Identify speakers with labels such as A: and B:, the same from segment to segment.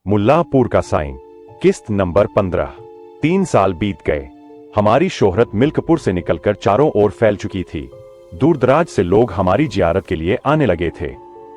A: मुल्लापुर का साइन, किस्त नंबर 15। 3 साल बीत गए। हमारी शोहरत मिल्कपुर से निकलकर चारों ओर फैल चुकी थी। दूर दराज से लोग हमारी जियारत के लिए आने लगे थे।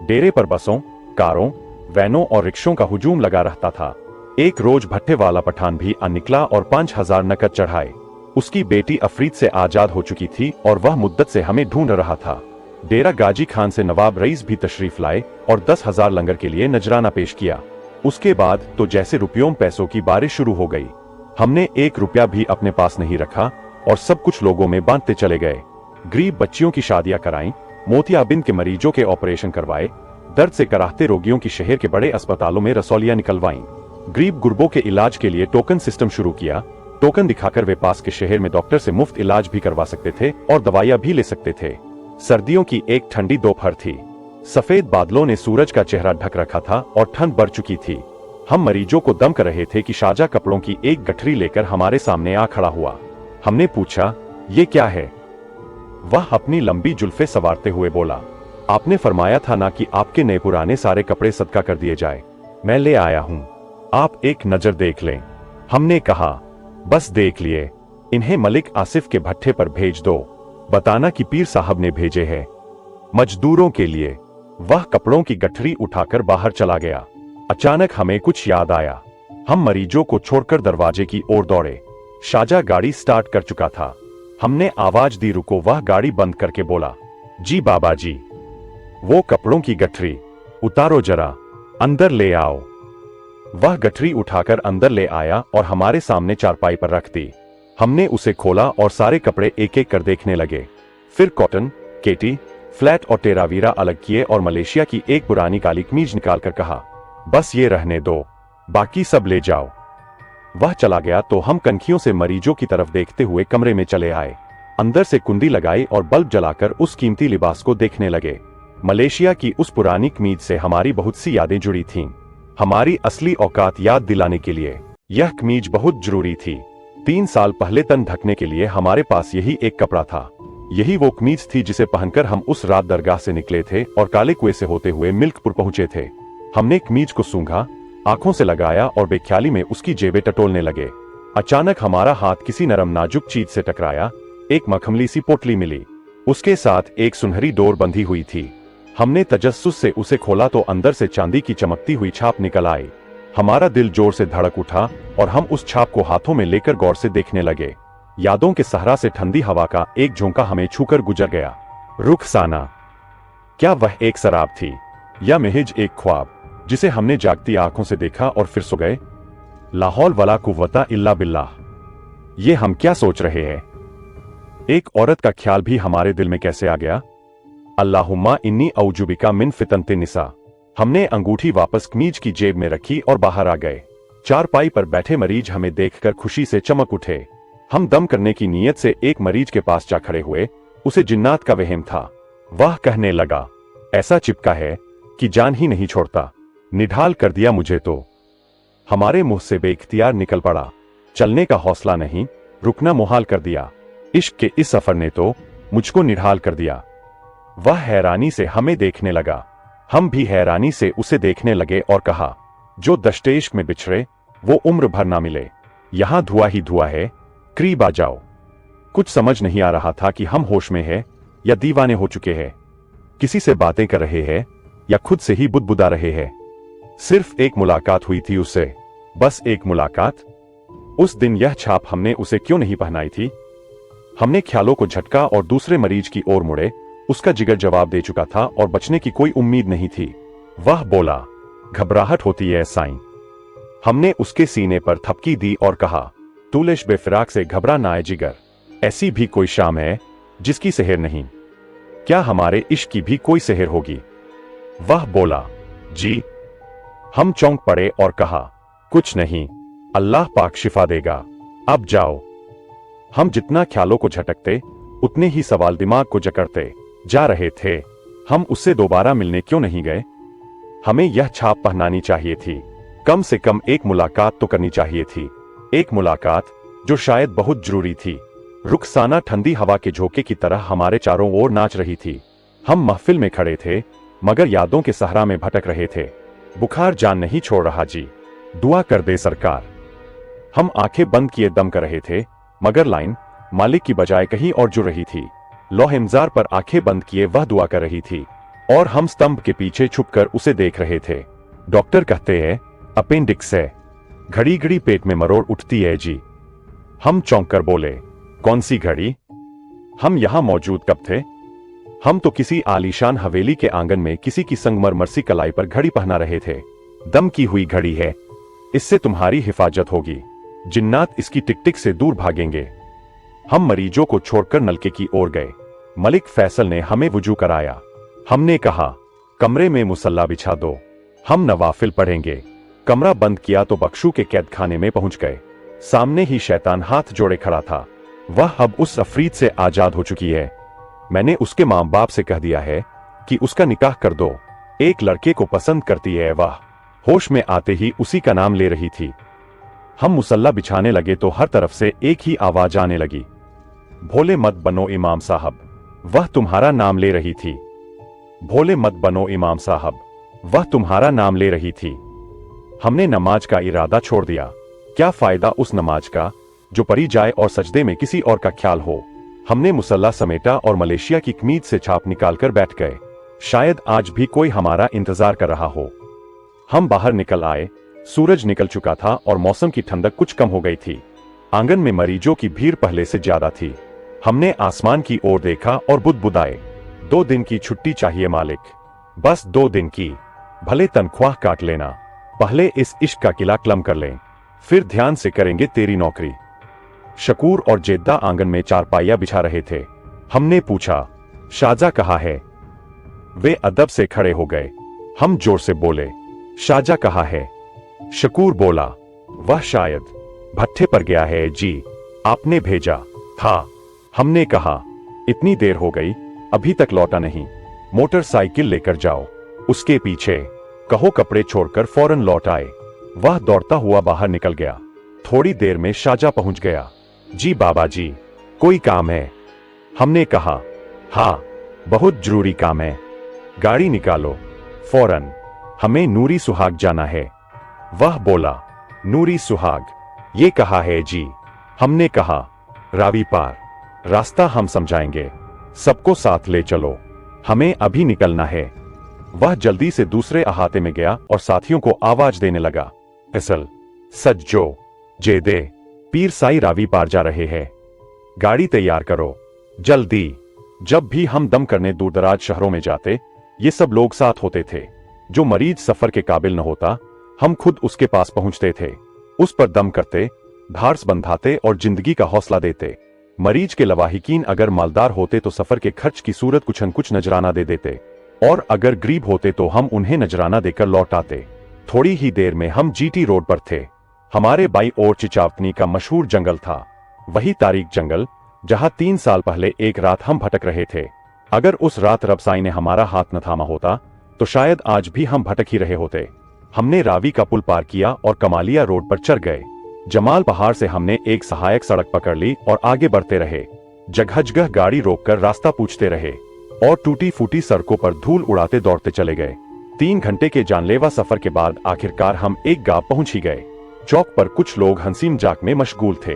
A: डेरे पर बसों, कारों, वैनों और रिक्शों का हुजूम लगा रहता था। एक रोज भट्टे वाला पठान भी आ निकला और 5000 नकद चढ़ाए। उसकी बेटी अफरीद से आजाद हो चुकी थी और वह मुद्दत से हमें ढूंढ रहा था। डेरा गाजी खान से नवाब रईस भी तशरीफ लाए और 10,000 लंगर के लिए नजराना पेश किया। उसके बाद तो जैसे रुपयों पैसों की बारिश शुरू हो गई। हमने 1 रुपया भी अपने पास नहीं रखा और सब कुछ लोगों में बांटते चले गए। गरीब बच्चियों की शादियां कराईं, मोतियाबिंद के मरीजों के ऑपरेशन करवाए, दर्द से कराहते रोगियों की शहर के बड़े अस्पतालों में रसौलियां निकलवाईं। गरीब गुरबों के इलाज के लिए टोकन सिस्टम शुरू किया। टोकन दिखाकर वे पास के शहर में डॉक्टर से मुफ्त इलाज भी करवा सकते थे और दवाइयां भी ले सकते थे। सर्दियों की एक ठंडी दोपहर थी। सफेद बादलों ने सूरज का चेहरा ढक रखा था और ठंड बढ़ चुकी थी। हम मरीजों को दम कर रहे थे कि शाहजहां कपड़ों की एक गठरी लेकर हमारे सामने आ खड़ा हुआ। हमने पूछा, ये क्या है? वह अपनी लंबी जुल्फे संवारते हुए बोला, आपने फरमाया था ना कि आपके नए पुराने सारे कपड़े सदका कर दिए जाए। मैं ले आया हूं, आप एक नजर देख लें। हमने कहा, बस देख लिए, इन्हें मलिक आसिफ के भट्टे पर भेज दो। बताना कि पीर साहब ने भेजे हैं मजदूरों के लिए। वह कपड़ों की गठरी उठाकर बाहर चला गया। अचानक हमें कुछ याद आया। हम मरीजों को छोड़कर दरवाजे की ओर दौड़े। शाहजहां गाड़ी स्टार्ट कर चुका था। हमने आवाज दी, रुको। वह गाड़ी बंद करके बोला, जी बाबा जी, वो कपड़ों की गठरी उतारो, जरा अंदर ले आओ। वह गठरी उठाकर अंदर ले आया और हमारे सामने चारपाई पर रख दी। हमने उसे खोला और सारे कपड़े एक एक कर देखने लगे। फिर कॉटन, केटी, फ्लैट और टेरावीरा अलग किए और मलेशिया की एक पुरानी काली कमीज निकालकर कहा, बस ये रहने दो, बाकी सब ले जाओ। वह चला गया तो हम कनखियों से मरीजों की तरफ देखते हुए कमरे में चले आए। अंदर से कुंडी लगाई और बल्ब जलाकर उस कीमती लिबास को देखने लगे। मलेशिया की उस पुरानी कमीज से हमारी बहुत सी यादें जुड़ी थीं। हमारी असली औकात याद दिलाने के लिए यह कमीज बहुत जरूरी थी। 3 साल पहले तन ढकने के लिए हमारे पास यही एक कपड़ा था। यही वो कमीज थी जिसे पहनकर हम उस रात दरगाह से निकले थे और काले कुएं से होते हुए मिल्कपुर पहुंचे थे। हमने कमीज को सूंघा, आंखों से लगाया और बेख्याली में उसकी जेबें टटोलने लगे। अचानक हमारा हाथ किसी नरम नाजुक चीज से टकराया। एक मखमली सी पोटली मिली। उसके साथ एक सुनहरी डोर बंधी हुई थी। हमने तजस्सुस से उसे खोला तो अंदर से चांदी की चमकती हुई छाप निकल आई। हमारा दिल जोर से धड़क उठा और हम उस छाप को हाथों में लेकर गौर से देखने लगे। यादों के सहरा से ठंडी हवा का एक झोंका हमें छूकर गुजर गया। रुखसाना, क्या वह एक शराब थी या महज एक ख्वाब जिसे हमने जागती आंखों से देखा और फिर सो गए? ला हौल वला कुव्वता इल्ला बिल्लाह। ये हम क्या सोच रहे हैं? एक औरत का ख्याल भी हमारे दिल में कैसे आ गया? अल्लाहुम्मा इन्नी औजुबिका मिन फितनते निसा। हमने अंगूठी वापस कमीज की जेब में रखी और बाहर आ गए। चारपाई पर बैठे मरीज हमें देखकर खुशी से चमक उठे। हम दम करने की नीयत से एक मरीज के पास जा खड़े हुए। उसे जिन्नात का वहम था। वह कहने लगा, ऐसा चिपका है कि जान ही नहीं छोड़ता, निढाल कर दिया मुझे तो। हमारे मुंह से बेइख्तियार निकल पड़ा, चलने का हौसला नहीं, रुकना मुहाल कर दिया। इश्क के इस सफर ने तो मुझको निढाल कर दिया। वह हैरानी से हमें देखने लगा। हम भी हैरानी से उसे देखने लगे और कहा, जो दश्ते इश्क में बिछड़े वो उम्र भर ना मिले। यहां धुआं ही धुआं है, करीब आ जाओ। कुछ समझ नहीं आ रहा था कि हम होश में हैं या दीवाने हो चुके हैं, किसी से बातें कर रहे हैं या खुद से ही बुदबुदा रहे हैं। सिर्फ एक मुलाकात हुई थी उससे, बस एक मुलाकात। उस दिन यह छाप हमने उसे क्यों नहीं पहनाई थी? हमने ख्यालों को झटका और दूसरे मरीज की ओर मुड़े। उसका जिगर जवाब दे चुका था और बचने की कोई उम्मीद नहीं थी। वह बोला, घबराहट होती है साईं। हमने उसके सीने पर थपकी दी और कहा, तूलिश बेफिराक से घबरा ना है जिगर। ऐसी भी कोई शाम है जिसकी सेहर नहीं। क्या हमारे इश्क की भी कोई सेहर होगी? वह बोला, जी। हम चौंक पड़े और कहा, कुछ नहीं, अल्लाह पाक शिफा देगा, अब जाओ। हम जितना ख्यालों को झटकते उतने ही सवाल दिमाग को जकड़ते जा रहे थे। हम उससे दोबारा मिलने क्यों नहीं गए? हमें यह छाप पहनानी चाहिए थी। कम से कम एक मुलाकात तो करनी चाहिए थी। एक मुलाकात जो शायद बहुत जरूरी थी। रुखसाना ठंडी हवा के झोंके की तरह हमारे चारों ओर नाच रही थी। हम महफिल में खड़े थे मगर यादों के सहरा में भटक रहे थे। बुखार जान नहीं छोड़ रहा जी। दुआ कर दे सरकार। हम आंखें बंद किए दम कर रहे थे, मगर लाइन मालिक की बजाय कहीं और जुड़ रही थी। लोहिमजार पर आंखें बंद किए वह दुआ कर रही थी और हम स्तंभ के पीछे छुपकर उसे देख रहे थे। डॉक्टर कहते हैं अपेंडिक्स है। घड़ी घड़ी पेट में मरोड़ उठती है जी। हम चौंक कर बोले, कौन सी घड़ी? हम यहां मौजूद कब थे? हम तो किसी आलीशान हवेली के आंगन में किसी की संगमरमर सी कलाई पर घड़ी पहना रहे थे। दम की हुई घड़ी है, इससे तुम्हारी हिफाजत होगी। जिन्नात इसकी टिक टिक से दूर भागेंगे। हम मरीजों को छोड़कर नलके की ओर गए। मलिक फैसल ने हमें वुजू कराया। हमने कहा, कमरे में मुसल्ला बिछा दो, हम नवाफिल पढ़ेंगे। कमरा बंद किया तो बख्शू के कैद खाने में पहुंच गए। सामने ही शैतान हाथ जोड़े खड़ा था। वह अब उस अफरीद से आजाद हो चुकी है। मैंने उसके मां बाप से कह दिया है कि उसका निकाह कर दो। एक लड़के को पसंद करती है वह। होश में आते ही उसी का नाम ले रही थी। हम मुसल्ला बिछाने लगे तो हर तरफ से एक ही आवाज आने लगी, भोले मत बनो इमाम साहब, वह तुम्हारा नाम ले रही थी। भोले मत बनो इमाम साहब, वह तुम्हारा नाम ले रही थी। हमने नमाज का इरादा छोड़ दिया। क्या फायदा उस नमाज का जो पढ़ी जाए और सजदे में किसी और का ख्याल हो। हमने मुसल्ला समेटा और मलेशिया की कमीज से छाप निकालकर बैठ गए। शायद आज भी कोई हमारा इंतजार कर रहा हो। हम बाहर निकल आए। सूरज निकल चुका था और मौसम की ठंडक कुछ कम हो गई थी। आंगन में मरीजों की भीड़ पहले से ज्यादा थी। हमने आसमान की ओर देखा और बुदबुदाए, 2 दिन की छुट्टी चाहिए मालिक, बस 2 दिन की। भले तनख्वाह काट लेना, पहले इस इश्क का किला क्लम कर लें, फिर ध्यान से करेंगे तेरी नौकरी। शकूर और जेद्दा आंगन में चारपाइयां बिछा रहे थे। हमने पूछा, शाहजा कहाँ है? वे अदब से खड़े हो गए। हम जोर से बोले, शाहजा कहाँ है? शकूर बोला, वह शायद भट्ठे पर गया है जी, आपने भेजा था। हमने कहा, इतनी देर हो गई अभी तक लौटा नहीं, मोटरसाइकिल लेकर जाओ, उसके पीछे कहो कपड़े छोड़कर फौरन लौट आए। वह दौड़ता हुआ बाहर निकल गया। थोड़ी देर में शाहजा पहुंच गया। जी बाबा जी, कोई काम है? हमने कहा, हाँ बहुत जरूरी काम है, गाड़ी निकालो फौरन, हमें नूरी सुहाग जाना है। वह बोला, नूरी सुहाग ये कहा है जी? हमने कहा, रावी पार, रास्ता हम समझाएंगे, सबको साथ ले चलो, हमें अभी निकलना है। वह जल्दी से दूसरे अहाते में गया और साथियों को आवाज देने लगा, असल सज्जो, जेदे, पीर साई रावी पार जा रहे हैं, गाड़ी तैयार करो जल्दी। जब भी हम दम करने दूरदराज शहरों में जाते, ये सब लोग साथ होते थे। जो मरीज सफर के काबिल न होता, हम खुद उसके पास पहुंचते थे, उस पर दम करते, धार्स बंधाते और जिंदगी का हौसला देते। मरीज के लवाहिकीन अगर मालदार होते तो सफर के खर्च की सूरत कुछ न कुछ नजराना दे देते, और अगर गरीब होते तो हम उन्हें नजराना देकर लौट आते। थोड़ी ही देर में हम जीटी रोड पर थे। हमारे बाईं ओर चिचावतनी का मशहूर जंगल था, वही तारीख जंगल जहां 3 साल पहले एक रात हम भटक रहे थे। अगर उस रात रबसाई ने हमारा हाथ न थामा होता तो शायद आज भी हम भटक ही रहे होते। हमने रावी का पुल पार किया और कमालिया रोड पर चढ़ गए। जमाल पहाड़ से हमने एक सहायक सड़क पकड़ ली और आगे बढ़ते रहे। जगह जगह गाड़ी रोककर रास्ता पूछते रहे और टूटी फूटी सड़कों पर धूल उड़ाते दौड़ते चले गए। 3 घंटे के जानलेवा सफर के बाद आखिरकार हम एक गांव पहुंच ही गए। चौक पर कुछ लोग हंसी मजाक में मशगूल थे।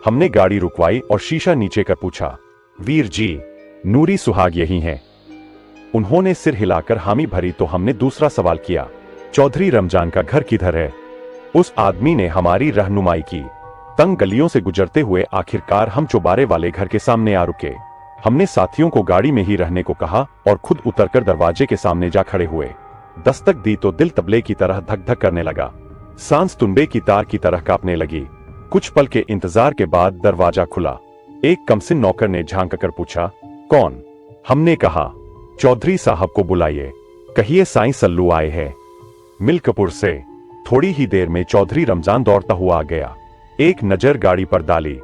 A: हमने गाड़ी रुकवाई और शीशा नीचे कर पूछा, वीर जी, नूरी सुहाग यही है? उन्होंने सिर हिलाकर हामी भरी तो हमने दूसरा सवाल किया, चौधरी रमजान का घर किधर है? उस आदमी ने हमारी रहनुमाई की। तंग गलियों से गुजरते हुए आखिरकार हम चौबारे वाले घर के सामने आ रुके। हमने साथियों को गाड़ी में ही रहने को कहा और खुद उतरकर दरवाजे के सामने जा खड़े हुए। दस्तक दी तो दिल तबले की तरह धक धक करने लगा। सांस तुंबे की तार की तरह कांपने लगी। कुछ पल के इंतजार के बाद दरवाजा खुला। एक कमसिन नौकर ने झांक कर पूछा, कौन? हमने कहा, चौधरी साहब को बुलाइए, कहिए साईं सल्लू आए हैं मिल्कपुर से। थोड़ी ही देर में चौधरी रमजान दौड़ता हुआ आ गया। एक नजर गाड़ी पर डाली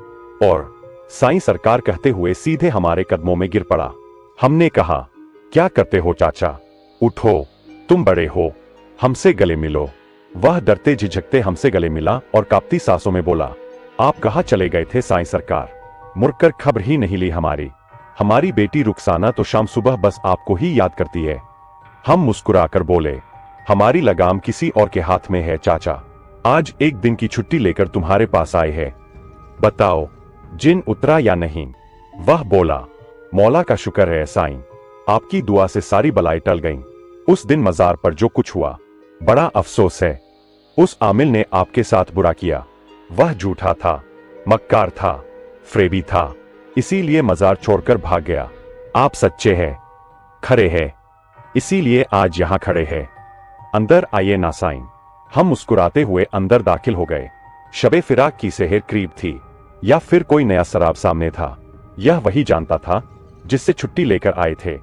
A: और साईं सरकार कहते हुए सीधे हमारे कदमों में गिर पड़ा। हमने कहा, क्या करते हो चाचा, उठो, तुम बड़े हो, हमसे गले मिलो। वह डरते झिझकते हमसे गले मिला और कांपती सांसों में बोला, आप कहाँ चले गए थे साईं सरकार? मुड़कर खबर ही नहीं ली हमारी। हमारी बेटी रुखसाना तो शाम सुबह बस आपको ही याद करती है। हम मुस्कुराकर बोले, हमारी लगाम किसी और के हाथ में है चाचा, आज एक दिन की छुट्टी लेकर तुम्हारे पास आए हैं। बताओ, जिन उतरा या नहीं? वह बोला, मौला का शुक्र है साईं, आपकी दुआ से सारी बलाएं टल गईं। उस दिन मजार पर जो कुछ हुआ, बड़ा अफसोस है। उस आमिल ने आपके साथ बुरा किया। वह झूठा था, मक्कार था, फ्रेबी था, इसीलिए मजार छोड़कर भाग गया। आप सच्चे हैं, खरे हैं, इसीलिए आज यहां खड़े हैं। अंदर आइए ना साईं। हम मुस्कुराते हुए अंदर दाखिल हो गए। शबे फिराक की सेहर करीब थी, या फिर कोई नया शराब सामने था। यह वही जानता था जिससे छुट्टी लेकर आए थे।